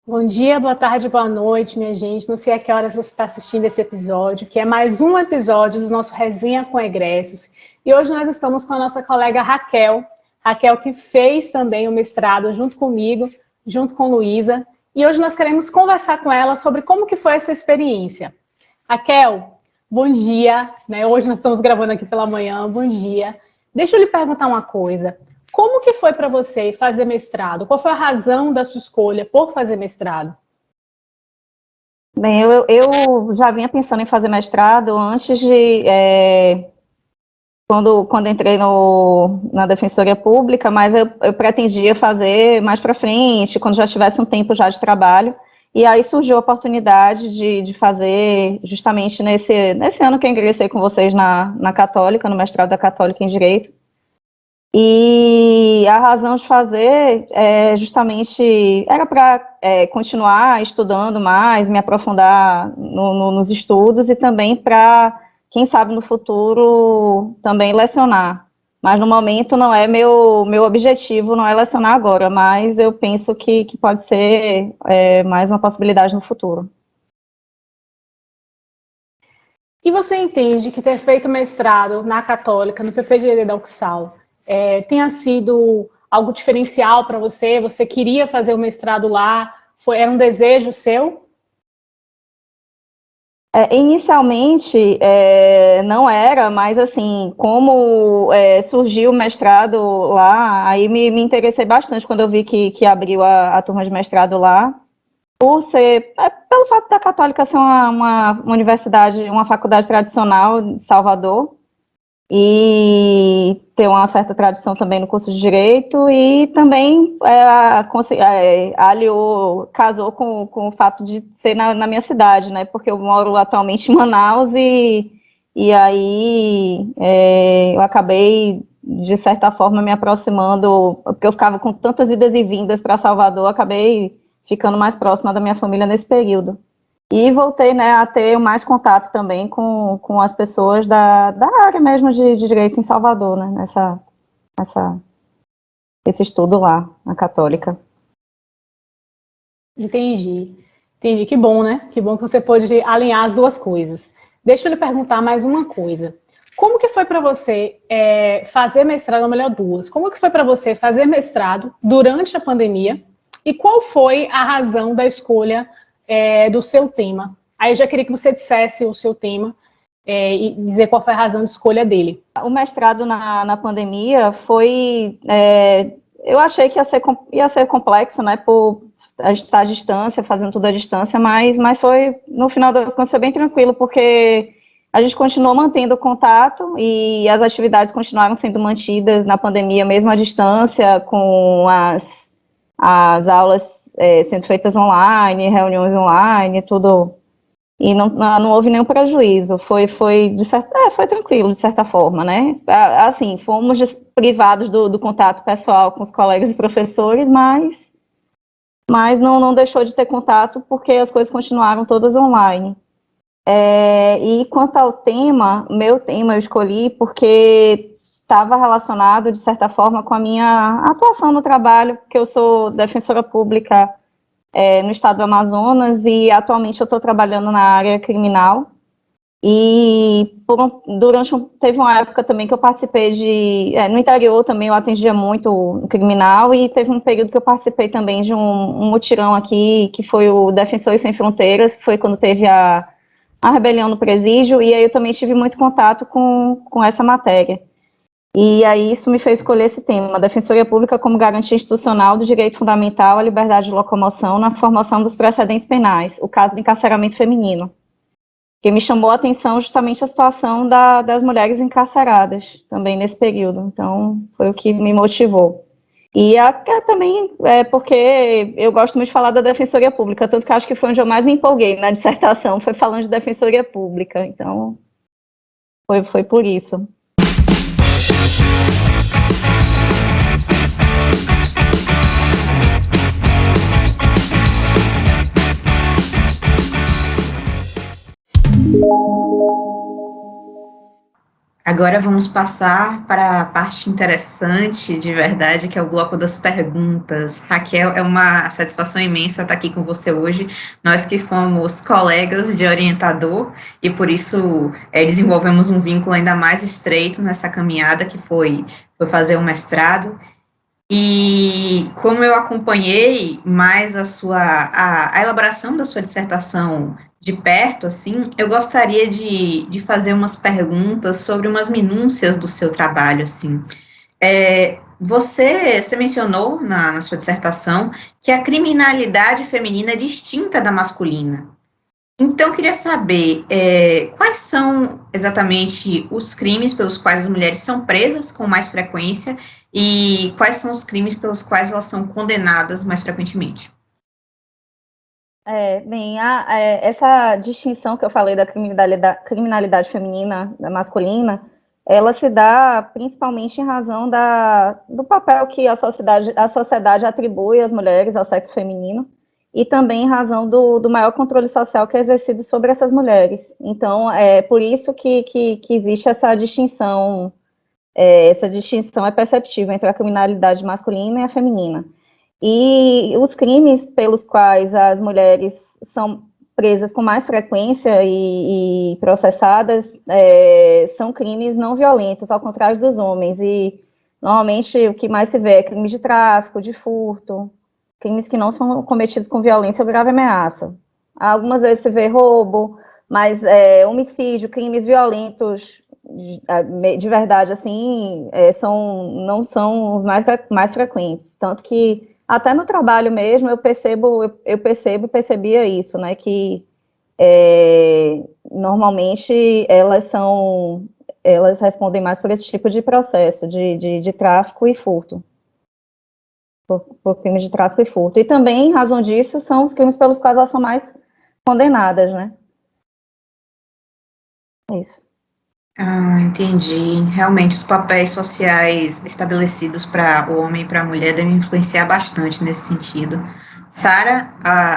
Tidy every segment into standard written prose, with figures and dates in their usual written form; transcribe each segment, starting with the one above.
Bom dia, boa tarde, boa noite, minha gente. Não sei a que horas você está assistindo esse episódio, que é mais um episódio do nosso Resenha com Egressos. E hoje nós estamos com a nossa colega Raquel. Raquel que fez também o mestrado junto comigo, junto com Luísa. E hoje nós queremos conversar com ela sobre como que foi essa experiência. Raquel, bom dia. Hoje nós estamos gravando aqui pela manhã, bom dia. Deixa eu lhe perguntar uma coisa. Como que foi para você fazer mestrado? Qual foi a razão da sua escolha por fazer mestrado? Bem, eu já vinha pensando em fazer mestrado antes de... quando entrei na Defensoria Pública, mas eu pretendia fazer mais para frente, quando já tivesse um tempo já de trabalho. E aí surgiu a oportunidade de fazer justamente nesse ano que eu ingressei com vocês na Católica, no mestrado da Católica em Direito. E a razão de fazer justamente era para continuar estudando mais, me aprofundar nos estudos e também para, quem sabe no futuro, também lecionar. Mas no momento não é meu objetivo, não é lecionar agora, mas eu penso que pode ser mais uma possibilidade no futuro. E você entende que ter feito mestrado na Católica, no PPGD da UCSAL, tenha sido algo diferencial para você? Você queria fazer o mestrado lá? Era um desejo seu? Inicialmente não era, mas assim, como surgiu o mestrado lá, aí me interessei bastante quando eu vi que abriu a turma de mestrado lá, pelo fato da Católica ser uma universidade, uma faculdade tradicional de Salvador, e ter uma certa tradição também no curso de Direito, e também aliou, casou com o fato de ser na minha cidade, né, porque eu moro atualmente em Manaus, e aí eu acabei, de certa forma, me aproximando, porque eu ficava com tantas idas e vindas para Salvador, acabei ficando mais próxima da minha família nesse período. E voltei, né, a ter mais contato também com as pessoas da área mesmo de direito em Salvador, né, esse estudo lá, na Católica. Entendi. Entendi. Que bom, né? Que bom que você pôde alinhar as duas coisas. Deixa eu lhe perguntar mais uma coisa. Como que foi para você fazer mestrado, ou melhor, duas? Como que foi para você fazer mestrado durante a pandemia? E qual foi a razão da escolha do seu tema? Aí eu já queria que você dissesse o seu tema e dizer qual foi a razão de escolha dele. O mestrado na pandemia foi... eu achei que ia ser complexo, né, por estar à distância, fazendo tudo à distância, mas foi, no final das contas, foi bem tranquilo, porque a gente continuou mantendo o contato e as atividades continuaram sendo mantidas na pandemia, mesmo à distância, com as aulas sendo feitas online, reuniões online, tudo, e não houve nenhum prejuízo, foi tranquilo, de certa forma, né? Assim, fomos privados do contato pessoal com os colegas e professores, mas não deixou de ter contato, porque as coisas continuaram todas online. E quanto ao tema, meu tema eu escolhi porque estava relacionado, de certa forma, com a minha atuação no trabalho, porque eu sou defensora pública no estado do Amazonas, e atualmente eu estou trabalhando na área criminal, e teve uma época também que eu participei no interior também eu atendia muito o criminal, e teve um período que eu participei também de um mutirão aqui, que foi o Defensores Sem Fronteiras, que foi quando teve a rebelião no presídio, e aí eu também tive muito contato com essa matéria. E aí isso me fez escolher esse tema, a Defensoria Pública como garantia institucional do direito fundamental à liberdade de locomoção na formação dos precedentes penais, o caso do encarceramento feminino, que me chamou a atenção justamente a situação das mulheres encarceradas, também nesse período, então foi o que me motivou. E também porque eu gosto muito de falar da Defensoria Pública, tanto que acho que foi onde eu mais me empolguei na dissertação, foi falando de Defensoria Pública, então foi por isso. Agora vamos passar para a parte interessante, de verdade, que é o bloco das perguntas. Raquel, é uma satisfação imensa estar aqui com você hoje. Nós que fomos colegas de orientador e por isso desenvolvemos um vínculo ainda mais estreito nessa caminhada que foi fazer o mestrado. E como eu acompanhei mais a elaboração da sua dissertação de perto, assim, eu gostaria de fazer umas perguntas sobre umas minúcias do seu trabalho, assim. Você mencionou na sua dissertação que a criminalidade feminina é distinta da masculina. Então, eu queria saber quais são exatamente os crimes pelos quais as mulheres são presas com mais frequência e quais são os crimes pelos quais elas são condenadas mais frequentemente. Bem, essa distinção que eu falei da criminalidade feminina, da masculina, ela se dá principalmente em razão do papel que a sociedade atribui às mulheres, ao sexo feminino, e também em razão do maior controle social que é exercido sobre essas mulheres. Então, é por isso que existe essa distinção é perceptível entre a criminalidade masculina e a feminina. E os crimes pelos quais as mulheres são presas com mais frequência e processadas são crimes não violentos, ao contrário dos homens. E, normalmente, o que mais se vê é crimes de tráfico, de furto, crimes que não são cometidos com violência ou grave ameaça. Algumas vezes se vê roubo, mas homicídio, crimes violentos de verdade, assim, não são os mais frequentes. Tanto que até no trabalho mesmo eu percebia isso, né, que normalmente elas respondem mais por esse tipo de processo, de tráfico e furto, por crimes de tráfico e furto. E também, em razão disso, são os crimes pelos quais elas são mais condenadas, né. É isso. Ah, entendi. Realmente, os papéis sociais estabelecidos para o homem e para a mulher devem influenciar bastante nesse sentido. Sara,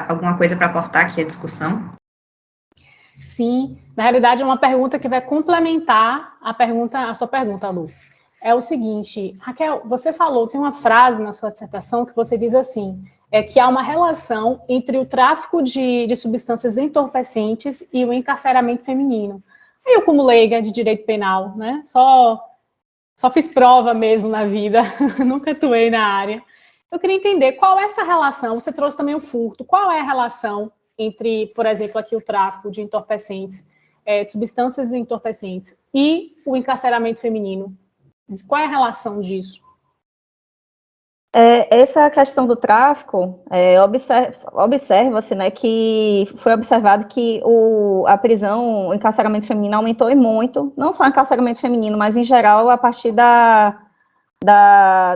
alguma coisa para aportar aqui à discussão? Sim, na realidade é uma pergunta que vai complementar a sua pergunta, Lu. É o seguinte, Raquel, você falou, tem uma frase na sua dissertação que você diz assim, que há uma relação entre o tráfico de substâncias entorpecentes e o encarceramento feminino. Eu, como leiga de direito penal, né, só fiz prova mesmo na vida, nunca atuei na área. Eu queria entender qual é essa relação, você trouxe também o furto, qual é a relação entre, por exemplo, aqui o tráfico de entorpecentes, de substâncias entorpecentes e o encarceramento feminino? Qual é a relação disso? Essa questão do tráfico, observa-se, né, que foi observado que a prisão, o encarceramento feminino aumentou e muito, não só o encarceramento feminino, mas em geral a partir do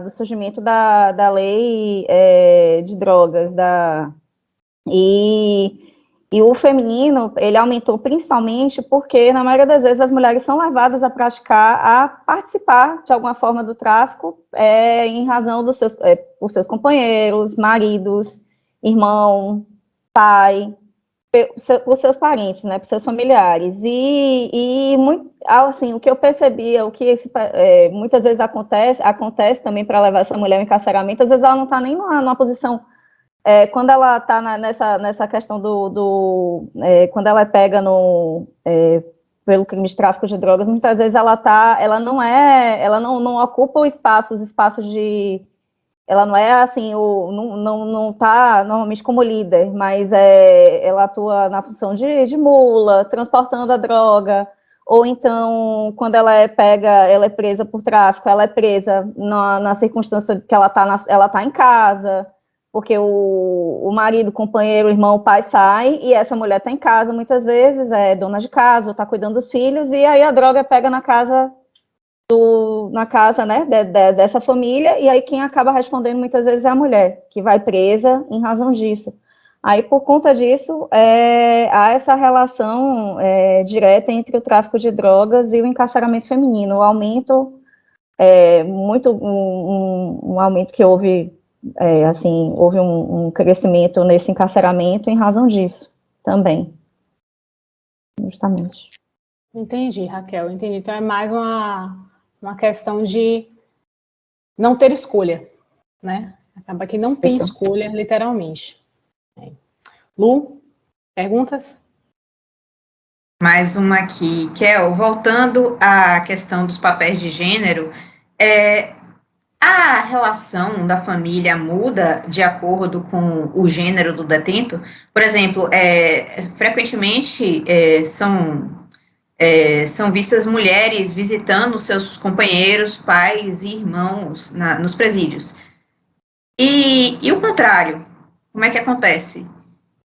surgimento da lei de drogas, e o feminino, ele aumentou principalmente porque, na maioria das vezes, as mulheres são levadas a participar, de alguma forma, do tráfico, em razão por seus companheiros, maridos, irmão, pai, por seus parentes, né, por seus familiares. Assim, o que eu percebia, muitas vezes acontece também para levar essa mulher ao encarceramento, às vezes ela não está nem numa posição quando ela está nessa questão quando ela é pega pelo crime de tráfico de drogas, muitas vezes ela não ocupa os espaços ela não é assim, não está normalmente como líder, mas ela atua na função de mula, transportando a droga, ou então, quando ela é presa por tráfico, ela é presa na circunstância que ela tá em casa, porque o marido, o companheiro, o irmão, o pai sai, e essa mulher está em casa, muitas vezes, é dona de casa, está cuidando dos filhos, e aí a droga pega na casa, né, dessa família, e aí quem acaba respondendo muitas vezes é a mulher, que vai presa em razão disso. Aí, por conta disso, há essa relação direta entre o tráfico de drogas e o encarceramento feminino. O aumento, um aumento que houve, assim, houve um crescimento nesse encarceramento em razão disso, também, justamente. Entendi, Raquel, entendi. Então é mais uma questão de não ter escolha, né? Acaba que não tem Isso. escolha, literalmente. Lu, perguntas? Mais uma aqui, Kel, voltando à questão dos papéis de gênero, a relação da família muda de acordo com o gênero do detento? Por exemplo, frequentemente são vistas mulheres visitando seus companheiros, pais e irmãos nos presídios. E o contrário, como é que acontece?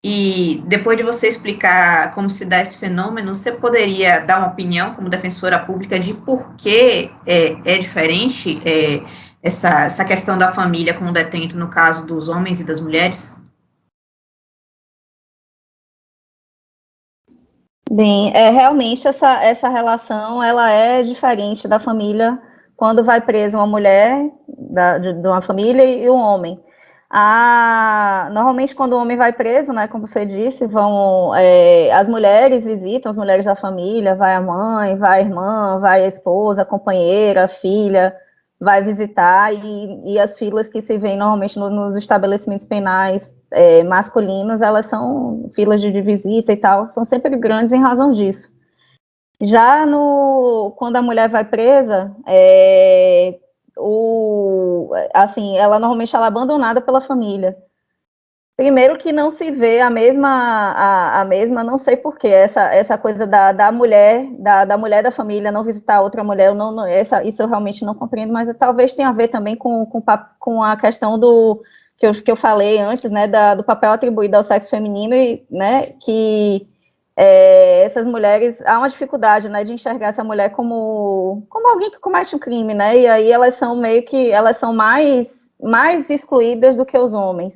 E depois de você explicar como se dá esse fenômeno, você poderia dar uma opinião como defensora pública de por que é diferente essa questão da família com o detento no caso dos homens e das mulheres? Bem, realmente essa relação ela é diferente da família quando vai presa uma mulher de uma família e um homem. Normalmente quando o homem vai preso, né, como você disse, as mulheres visitam, as mulheres da família, vai a mãe, vai a irmã, vai a esposa, a companheira, a filha, vai visitar, e as filas que se vêem normalmente nos estabelecimentos penais masculinos, elas são filas de visita e tal, são sempre grandes em razão disso. Já quando a mulher vai presa, assim, ela é abandonada pela família. Primeiro que não se vê a mesma, não sei porquê, essa coisa da mulher, da mulher da família não visitar outra mulher, isso eu realmente não compreendo, mas talvez tenha a ver também com a questão que eu falei antes, né, do papel atribuído ao sexo feminino, e, né, que essas mulheres, há uma dificuldade, né, de enxergar essa mulher como alguém que comete um crime, né, e aí elas são mais excluídas do que os homens.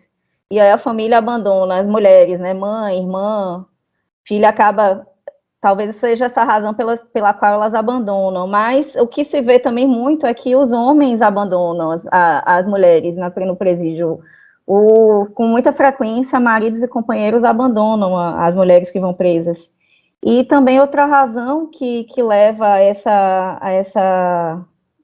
E aí a família abandona as mulheres, né? Mãe, irmã, filha acaba. Talvez seja essa a razão pela qual elas abandonam. Mas o que se vê também muito é que os homens abandonam as mulheres no presídio. Com muita frequência, maridos e companheiros abandonam as mulheres que vão presas. E também outra razão que leva a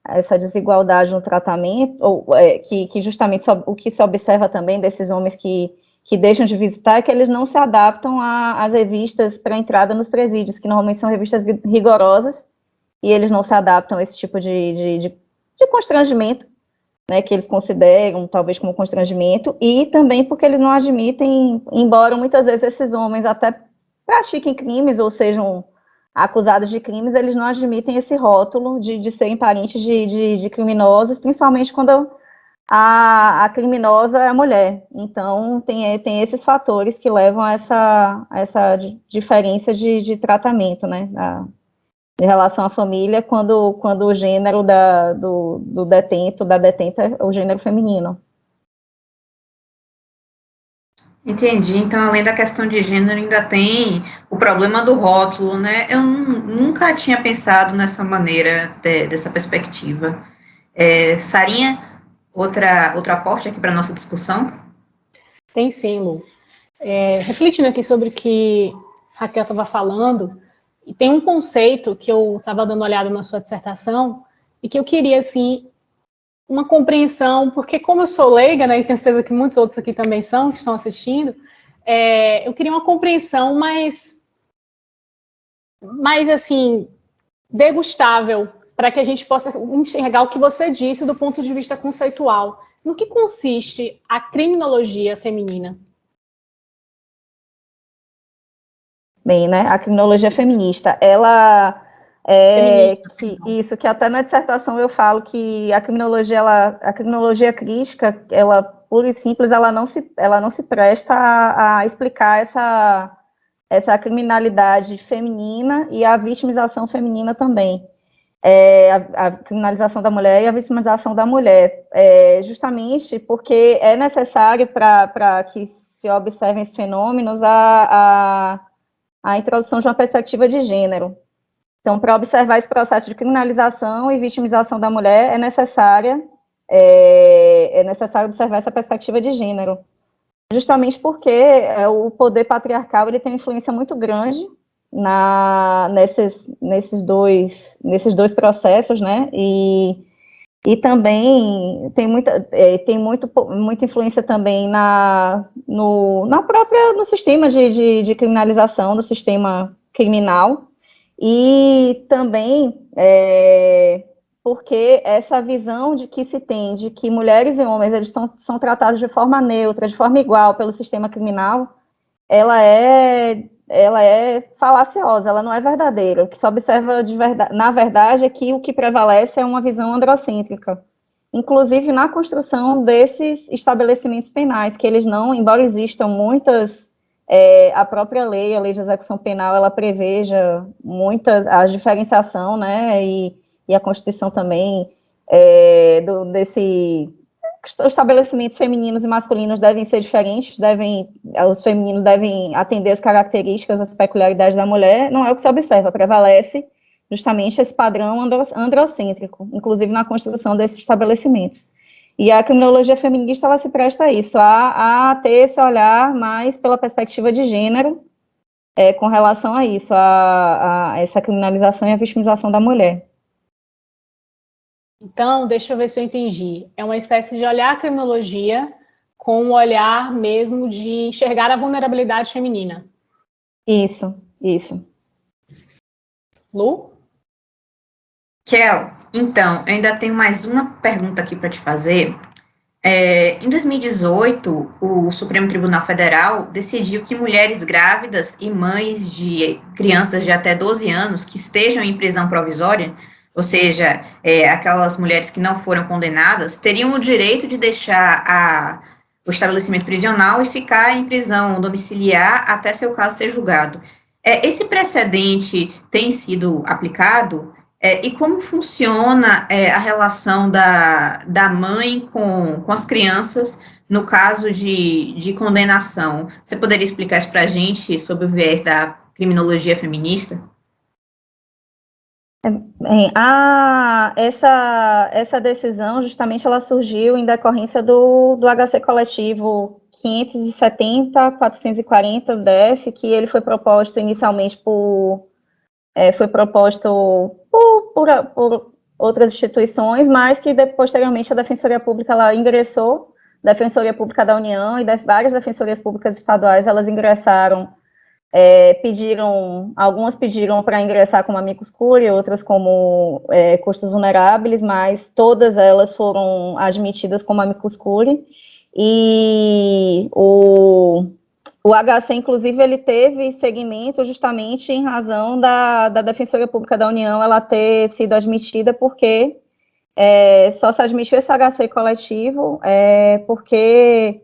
essa desigualdade no tratamento, que justamente o que se observa também desses homens que deixam de visitar, é que eles não se adaptam às revistas para entrada nos presídios, que normalmente são revistas rigorosas, e eles não se adaptam a esse tipo de constrangimento, né, que eles consideram talvez como constrangimento, e também porque eles não admitem, embora muitas vezes esses homens até pratiquem crimes ou sejam acusados de crimes, eles não admitem esse rótulo de serem parentes de criminosos, principalmente quando a criminosa é a mulher. Então, tem esses fatores que levam a essa diferença de tratamento, né, em relação à família, quando o gênero do detento, da detenta, é o gênero feminino. Entendi. Então, além da questão de gênero, ainda tem o problema do rótulo, né? Eu nunca tinha pensado nessa maneira, dessa perspectiva. Sarinha, outro aporte aqui para a nossa discussão? Tem sim, Lu. Refletindo aqui sobre o que Raquel estava falando, e tem um conceito que eu estava dando uma olhada na sua dissertação e que eu queria, assim, uma compreensão, porque como eu sou leiga, né, e tenho certeza que muitos outros aqui também são, que estão assistindo, eu queria uma compreensão mais assim, degustável, para que a gente possa enxergar o que você disse do ponto de vista conceitual. No que consiste a criminologia feminina? Bem, né, a criminologia feminista, que até na dissertação eu falo que a criminologia crítica, ela, pura e simples, ela não se presta a explicar essa criminalidade feminina e a vitimização feminina também. A criminalização da mulher e a vitimização da mulher, justamente porque é necessário para que se observem esses fenômenos a introdução de uma perspectiva de gênero. Então, para observar esse processo de criminalização e vitimização da mulher, é necessário observar essa perspectiva de gênero, justamente porque o poder patriarcal ele tem uma influência muito grande, nesses dois processos, né? E também tem muita influência também no sistema de criminalização, do sistema criminal, e também porque essa visão de que se tem de que mulheres e homens são tratados de forma neutra, de forma igual pelo sistema criminal, ela é falaciosa, ela não é verdadeira. O que se observa na verdade é que o que prevalece é uma visão androcêntrica, inclusive na construção desses estabelecimentos penais, que eles não, embora existam muitas, a própria lei, a lei de execução penal, ela preveja a diferenciação, né, e a Constituição também, os estabelecimentos femininos e masculinos devem ser diferentes, os femininos devem atender as características, as peculiaridades da mulher, não é o que se observa, prevalece justamente esse padrão androcêntrico, inclusive na construção desses estabelecimentos. E a criminologia feminista, ela se presta a isso, a ter esse olhar mais pela perspectiva de gênero, com relação a isso, a essa criminalização e a vitimização da mulher. Então, deixa eu ver se eu entendi. É uma espécie de olhar a criminologia com um olhar mesmo de enxergar a vulnerabilidade feminina. Isso. Lu? Kel, então, eu ainda tenho mais uma pergunta aqui para te fazer. Em 2018, o Supremo Tribunal Federal decidiu que mulheres grávidas e mães de crianças de até 12 anos que estejam em prisão provisória, ou seja, aquelas mulheres que não foram condenadas, teriam o direito de deixar o estabelecimento prisional e ficar em prisão domiciliar até seu caso ser julgado. Esse precedente tem sido aplicado? E como funciona a relação da mãe com as crianças no caso de condenação? Você poderia explicar isso para a gente sobre o viés da criminologia feminista? Essa decisão, justamente, ela surgiu em decorrência do HC coletivo 570-440 do DF, que ele foi proposto inicialmente por outras instituições, mas que posteriormente a Defensoria Pública ela ingressou, Defensoria Pública da União e várias Defensorias Públicas estaduais, elas ingressaram, algumas pediram para ingressar como amicus curiae, outras como custos vulneráveis, mas todas elas foram admitidas como amicus curiae, e o HC, inclusive, ele teve seguimento justamente em razão da Defensoria Pública da União ela ter sido admitida, porque só se admitiu esse HC coletivo porque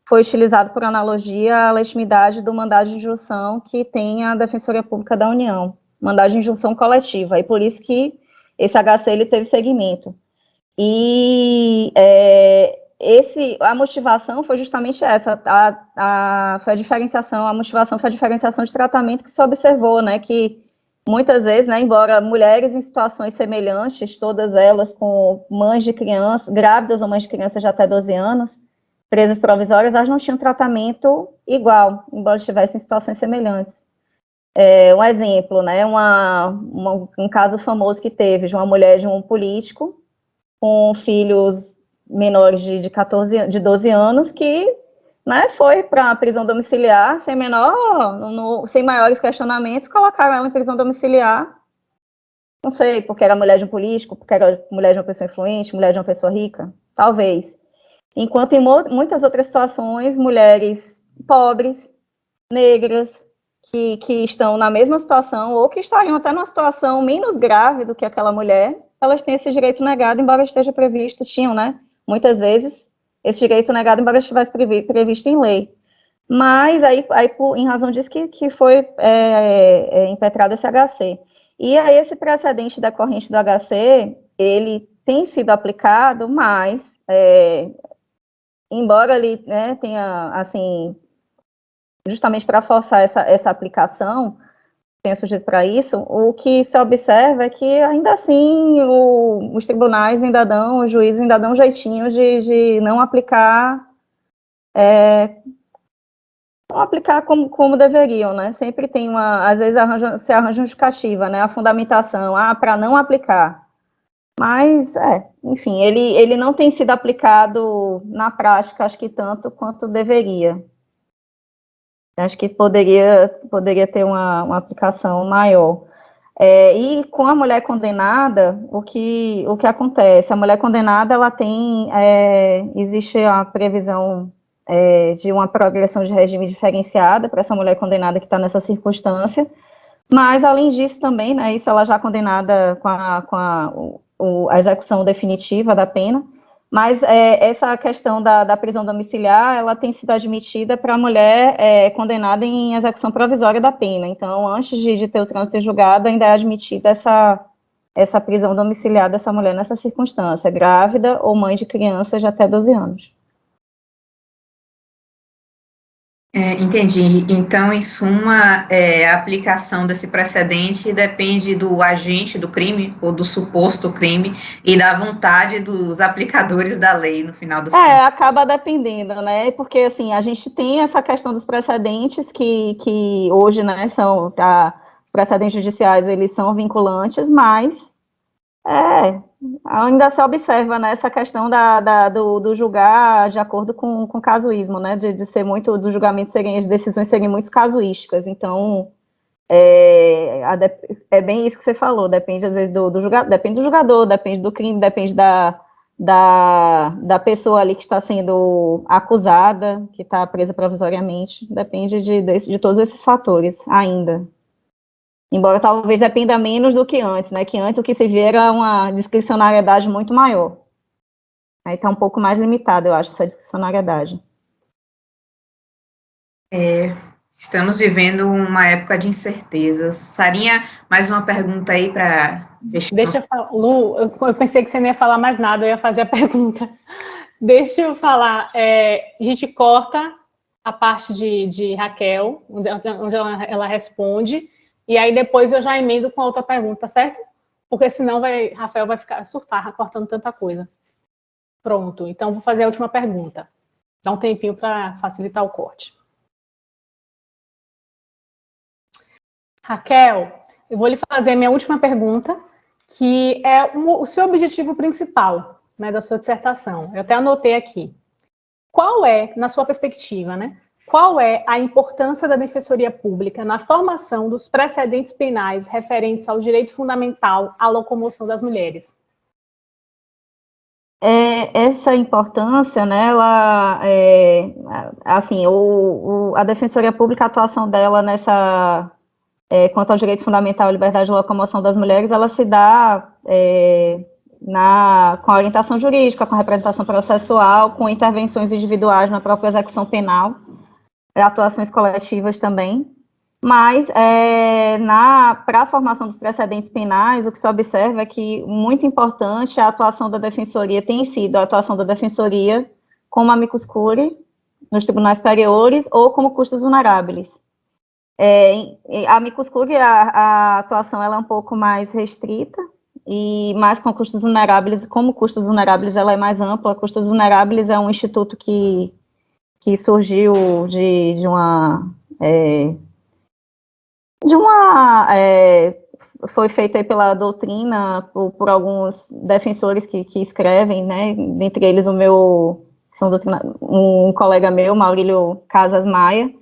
foi utilizado por analogia a legitimidade do mandado de injunção que tem a Defensoria Pública da União, mandado de injunção coletiva, e por isso que esse HC ele teve seguimento. E a motivação foi justamente essa, foi a diferenciação, a motivação foi a diferenciação de tratamento que se observou, né, que muitas vezes, né, embora mulheres em situações semelhantes, todas elas com mães de crianças, grávidas ou mães de crianças de até 12 anos, presas provisórias, elas não tinham tratamento igual, embora estivessem em situações semelhantes. Um exemplo, né, um caso famoso que teve de uma mulher de um político com filhos menores de 12 anos que, né, foi para a prisão domiciliar sem maiores questionamentos, colocaram ela em prisão domiciliar, não sei, porque era mulher de um político, porque era mulher de uma pessoa influente, mulher de uma pessoa rica, talvez. Enquanto em muitas outras situações, mulheres pobres, negras, que estão na mesma situação, ou que estariam até numa situação menos grave do que aquela mulher, elas têm esse direito negado, embora esteja previsto, tinham, né, muitas vezes, esse direito negado, embora estivesse previsto em lei. Mas, em razão disso que foi impetrado esse HC. E aí, esse precedente da corrente do HC, ele tem sido aplicado, mas, embora ele, né, tenha, assim, justamente para forçar essa aplicação, penso dito para isso, o que se observa é que, ainda assim, os tribunais ainda dão, os juízes ainda dão um jeitinho de não aplicar não aplicar como deveriam, né? Sempre tem às vezes se arranja justificativa, né? A fundamentação, para não aplicar. Mas, enfim, ele não tem sido aplicado na prática, acho que tanto quanto deveria. Acho que poderia ter uma aplicação maior. E com a mulher condenada, o que acontece? A mulher condenada, ela tem, existe a previsão de uma progressão de regime diferenciada para essa mulher condenada que está nessa circunstância, mas, além disso, também, né, isso ela já condenada com a execução definitiva da pena, mas essa questão da prisão domiciliar, ela tem sido admitida para a mulher condenada em execução provisória da pena. Então, antes de ter o trânsito em julgado, ainda é admitida essa prisão domiciliar dessa mulher nessa circunstância, grávida ou mãe de criança de até 12 anos. Entendi. Então, em suma, a aplicação desse precedente depende do agente do crime, ou do suposto crime, e da vontade dos aplicadores da lei, no final das contas. Acaba dependendo, né? Porque, assim, a gente tem essa questão dos precedentes que hoje, né, os precedentes judiciais, eles são vinculantes, mas ainda se observa, né, essa questão do julgar de acordo com o casuísmo, né, de ser muito, do julgamento as decisões serem muito casuísticas. Então, é bem isso que você falou, depende às vezes depende do julgador, depende do crime, depende da pessoa ali que está sendo acusada, que está presa provisoriamente, depende de todos esses fatores ainda. Embora talvez dependa menos do que antes, né? Que antes o que se vê era uma discricionariedade muito maior. Aí está um pouco mais limitada, eu acho, essa discricionariedade. Estamos vivendo uma época de incertezas. Sarinha, mais uma pergunta aí para... Deixa eu falar, Lu, eu pensei que você não ia falar mais nada, eu ia fazer a pergunta. Deixa eu falar, a gente corta a parte de Raquel, onde ela responde, e aí depois eu já emendo com a outra pergunta, certo? Porque senão Rafael vai surtar cortando tanta coisa. Pronto, então vou fazer a última pergunta. Dá um tempinho para facilitar o corte. Raquel, eu vou lhe fazer a minha última pergunta, que é o seu objetivo principal, né, da sua dissertação. Eu até anotei aqui. Qual é, na sua perspectiva, né, qual é a importância da Defensoria Pública na formação dos precedentes penais referentes ao direito fundamental à locomoção das mulheres? Essa importância, né, ela, assim, a Defensoria Pública, a atuação dela quanto ao direito fundamental à liberdade de locomoção das mulheres, ela se dá com a orientação jurídica, com a representação processual, com intervenções individuais na própria execução penal, atuações coletivas também, mas para a formação dos precedentes penais, o que se observa é que muito importante a atuação da Defensoria tem sido a atuação da Defensoria como amicus curiae nos tribunais superiores ou como custos vulneráveis. A amicus curiae, a atuação ela é um pouco mais restrita, e mais com custos vulneráveis, como custos vulneráveis ela é mais ampla. Custos vulneráveis é um instituto que surgiu foi feito aí pela doutrina por alguns defensores que escrevem, né, dentre eles um colega meu, Maurílio Casas Maia,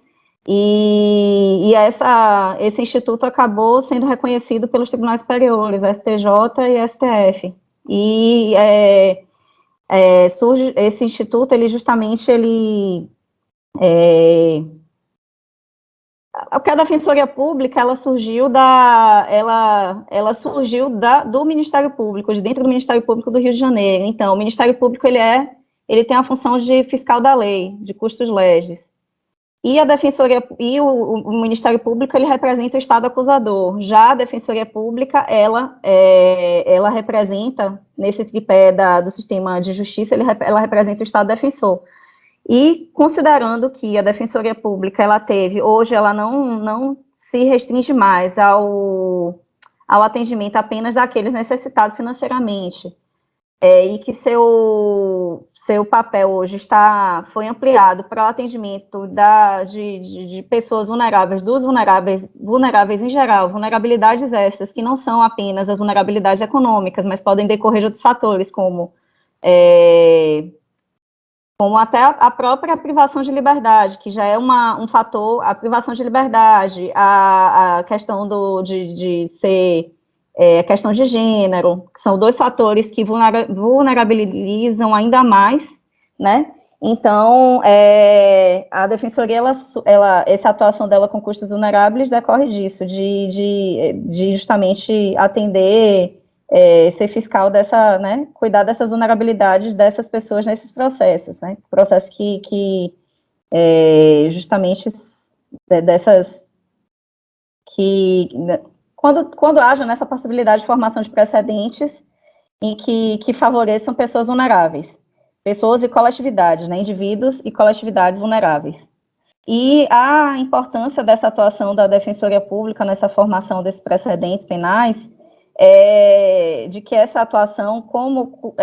e esse instituto acabou sendo reconhecido pelos tribunais superiores, STJ e STF, e surge esse instituto, porque a Defensoria Pública, ela surgiu do Ministério Público, de dentro do Ministério Público do Rio de Janeiro. Então, o Ministério Público, ele tem a função de fiscal da lei, de custos legis. E a Defensoria, o Ministério Público, ele representa o Estado acusador. Já a Defensoria Pública, ela representa, nesse tripé do sistema de justiça, ela representa o Estado defensor. E considerando que a Defensoria Pública, hoje ela não se restringe mais ao atendimento apenas daqueles necessitados financeiramente. e que seu papel hoje foi ampliado para o atendimento de pessoas vulneráveis, dos vulneráveis em geral, vulnerabilidades essas, que não são apenas as vulnerabilidades econômicas, mas podem decorrer de outros fatores, como até a própria privação de liberdade, que já é um fator, a privação de liberdade, a questão de ser a questão de gênero, que são 2 fatores que vulnerabilizam ainda mais, né? Então, a defensoria, essa atuação dela com custos vulneráveis decorre disso, de justamente atender, ser fiscal dessa, né? Cuidar dessas vulnerabilidades dessas pessoas nesses processos, né? Processos que justamente dessas que quando haja nessa possibilidade de formação de precedentes em que favoreçam pessoas vulneráveis, pessoas e coletividades, né, indivíduos e coletividades vulneráveis. E a importância dessa atuação da Defensoria Pública nessa formação desses precedentes penais de que essa atuação, como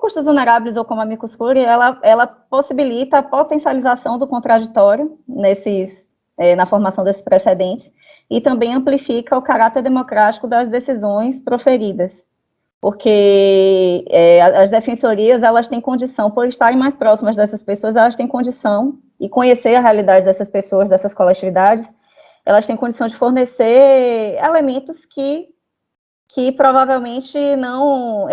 custos vulneráveis ou como amicus curiae, ela possibilita a potencialização do contraditório na formação desses precedentes, e também amplifica o caráter democrático das decisões proferidas, porque as defensorias, elas têm condição, por estarem mais próximas dessas pessoas, elas têm condição, e conhecer a realidade dessas pessoas, dessas coletividades, elas têm condição de fornecer elementos que provavelmente não,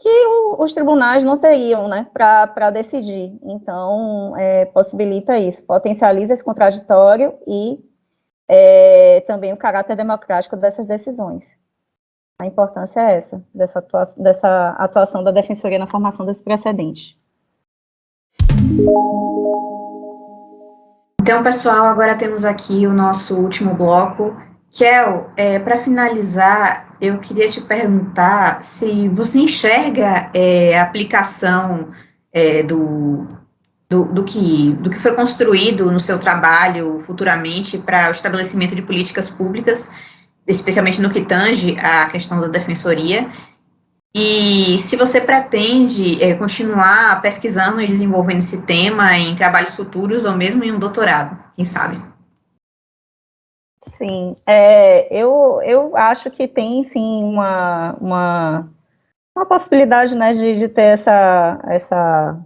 que os tribunais não teriam, né, para decidir. Então, possibilita isso, potencializa esse contraditório e também o caráter democrático dessas decisões. A importância é essa, dessa atuação da Defensoria na formação desse precedente. Então, pessoal, agora temos aqui o nosso último bloco. Kel, para finalizar, eu queria te perguntar se você enxerga a aplicação do que foi construído no seu trabalho futuramente para o estabelecimento de políticas públicas, especialmente no que tange à questão da defensoria, e se você pretende continuar pesquisando e desenvolvendo esse tema em trabalhos futuros ou mesmo em um doutorado, quem sabe? Sim, eu acho que tem, sim, uma possibilidade, né, de ter essa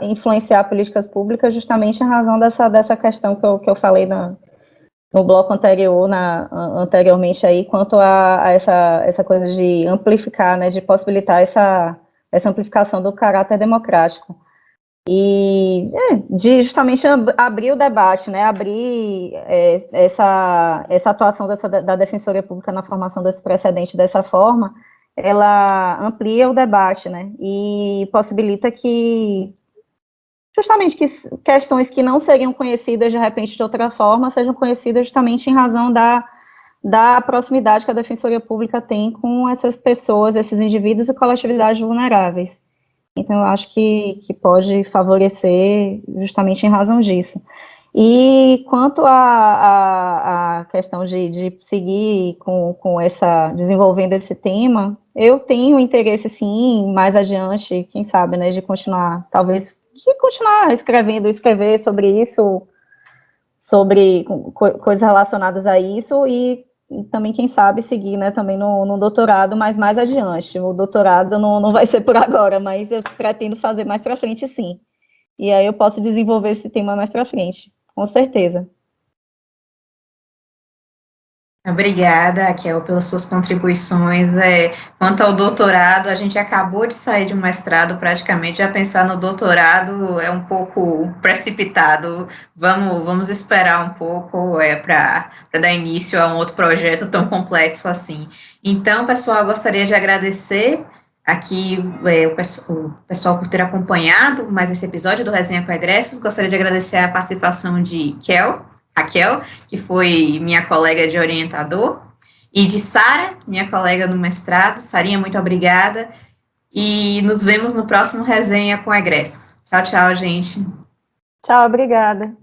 influenciar políticas públicas justamente em razão dessa questão que eu falei no bloco anterior, anteriormente aí, quanto a essa coisa de amplificar, né, de possibilitar essa amplificação do caráter democrático. E de justamente abrir o debate, né, abrir essa atuação da Defensoria Pública na formação desse precedente dessa forma, ela amplia o debate, né, e possibilita que justamente que questões que não seriam conhecidas de repente de outra forma sejam conhecidas justamente em razão da proximidade que a Defensoria Pública tem com essas pessoas, esses indivíduos e coletividades vulneráveis. Então, eu acho que pode favorecer justamente em razão disso. E quanto à questão de seguir desenvolvendo esse tema, eu tenho interesse, sim, mais adiante, quem sabe, né, de continuar escrever sobre isso, sobre coisas relacionadas a isso, e também, quem sabe, seguir, né, também no doutorado, mas mais adiante. O doutorado não vai ser por agora, mas eu pretendo fazer mais para frente, sim. E aí eu posso desenvolver esse tema mais para frente, com certeza. Obrigada, Raquel, pelas suas contribuições. Quanto ao doutorado, a gente acabou de sair de um mestrado, praticamente, já pensar no doutorado é um pouco precipitado. Vamos esperar um pouco para dar início a um outro projeto tão complexo assim. Então, pessoal, eu gostaria de agradecer aqui o pessoal por ter acompanhado mais esse episódio do Resenha com Egressos. Gostaria de agradecer a participação de Raquel, que foi minha colega de orientador, e de Sara, minha colega no mestrado. Sarinha, muito obrigada, e nos vemos no próximo Resenha com Egressos. Tchau, tchau, gente. Tchau, obrigada.